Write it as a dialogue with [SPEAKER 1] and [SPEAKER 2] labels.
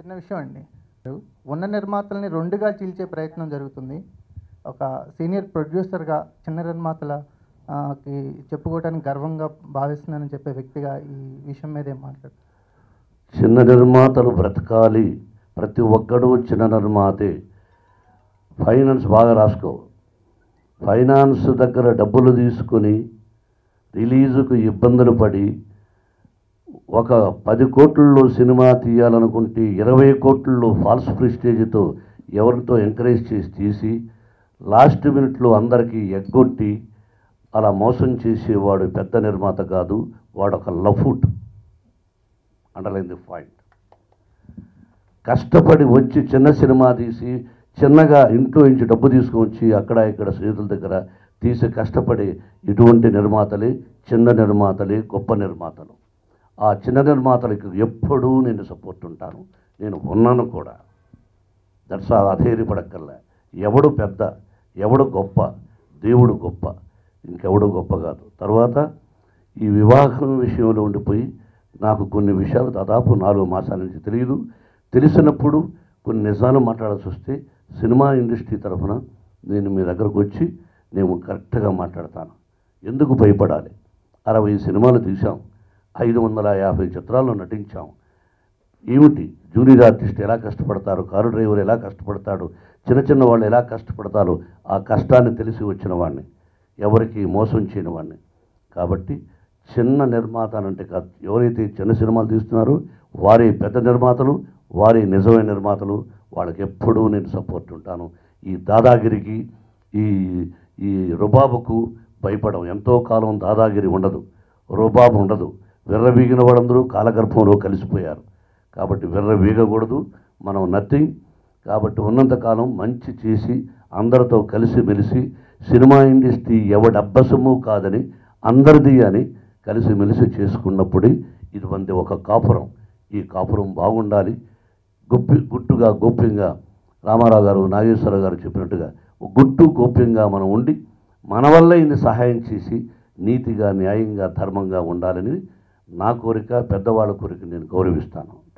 [SPEAKER 1] చిన్న విషయం అండి. ఉన్న నిర్మాతల్ని రెండుగా చీల్చే ప్రయత్నం జరుగుతుంది. ఒక సీనియర్ ప్రొడ్యూసర్గా చిన్న నిర్మాతలకి చెప్పుకోవడానికి గర్వంగా భావిస్తున్నానని చెప్పే వ్యక్తిగా ఈ విషయం మీద ఏం మాట్లాడు?
[SPEAKER 2] చిన్న నిర్మాతలు బ్రతకాలి, ప్రతి ఒక్కడు చిన్న నిర్మాతే. ఫైనాన్స్ బాగా రాసుకో. ఫైనాన్స్ దగ్గర డబ్బులు తీసుకొని రిలీజుకు ఇబ్బందులు పడి ఒక 10 కోట్లలో సినిమా తీయాలనుకుంటే 20 కోట్లలో ఫాల్స్ ప్రెస్టేజ్తో ఎవరితో ఎంకరేజ్ చేసి తీసి లాస్ట్ మినిట్లో అందరికీ ఎగ్గొట్టి అలా మోసం చేసేవాడు పెద్ద నిర్మాత కాదు, వాడు ఒక లఫుట్. Underline the point. కష్టపడి వచ్చి చిన్న సినిమా తీసి చిన్నగా ఇంట్లో నుంచి డబ్బు తీసుకొచ్చి అక్కడ ఇక్కడ స్నేహితుల దగ్గర తీసి కష్టపడి ఇటువంటి నిర్మాతలే చిన్న నిర్మాతలే గొప్ప నిర్మాతలు. ఆ చిన్న నిర్మాతలకు ఎప్పుడూ నేను సపోర్ట్ ఉంటాను, నేను ఉన్నాను కూడా. దట్స్ అధైర్యపడక్కర్లే. ఎవడు పెద్ద, ఎవడు గొప్ప, దేవుడు గొప్ప, ఇంకెవడు గొప్ప కాదు. తర్వాత ఈ వివాహం విషయంలో ఉండిపోయి నాకు కొన్ని విషయాలు దాదాపు 4 మాసాల నుంచి తెలియదు. తెలిసినప్పుడు కొన్ని నిజాలు మాట్లాడాల్సి వస్తే సినిమా ఇండస్ట్రీ తరఫున నేను మీ దగ్గరకు వచ్చి నేను కరెక్ట్గా మాట్లాడతాను. ఎందుకు భయపడాలి? 60 సినిమాలు తీసాం, 550 చిత్రాల్లో నటించాం. ఏమిటి జూనియర్ ఆర్టిస్ట్ ఎలా కష్టపడతారు, కారు డ్రైవర్ ఎలా కష్టపడతాడు, చిన్న చిన్న వాళ్ళు ఎలా కష్టపడతారో ఆ కష్టాన్ని తెలిసి వచ్చిన వాడిని, ఎవరికి మోసం చేయని వాడిని. కాబట్టి చిన్న నిర్మాత అంటే కాదు, ఎవరైతే చిన్న సినిమాలు తీస్తున్నారో వారే పెద్ద నిర్మాతలు, వారే నిజమైన నిర్మాతలు. వాళ్ళకి ఎప్పుడూ నేను సపోర్ట్ ఉంటాను. ఈ దాదాగిరికి ఈ ఈ రుబాబుకు భయపడం. ఎంతో కాలం దాదాగిరి ఉండదు, రుబాబు ఉండదు. విర్రవీగిన వాళ్ళందరూ కాలగర్భంలో కలిసిపోయారు. కాబట్టి విర్రవీగకూడదు, మనం నథింగ్. కాబట్టి ఉన్నంతకాలం మంచి చేసి అందరితో కలిసిమెలిసి సినిమా ఇండస్ట్రీ ఎవడబ్బసము కాదని అందరిది అని కలిసిమెలిసి చేసుకున్నప్పుడే ఇది వంది ఒక కాపురం. ఈ కాపురం బాగుండాలి. గుట్టుగా గోప్యంగా రామారావు గారు, నాగేశ్వరరావు గారు చెప్పినట్టుగా గుట్టు గోప్యంగా మనం ఉండి మన వల్ల ఇది సహాయం చేసి నీతిగా, న్యాయంగా, ధర్మంగా ఉండాలని నా కోరిక, పెద్దవాళ్ళ కోరిక నేను గౌరవిస్తాను.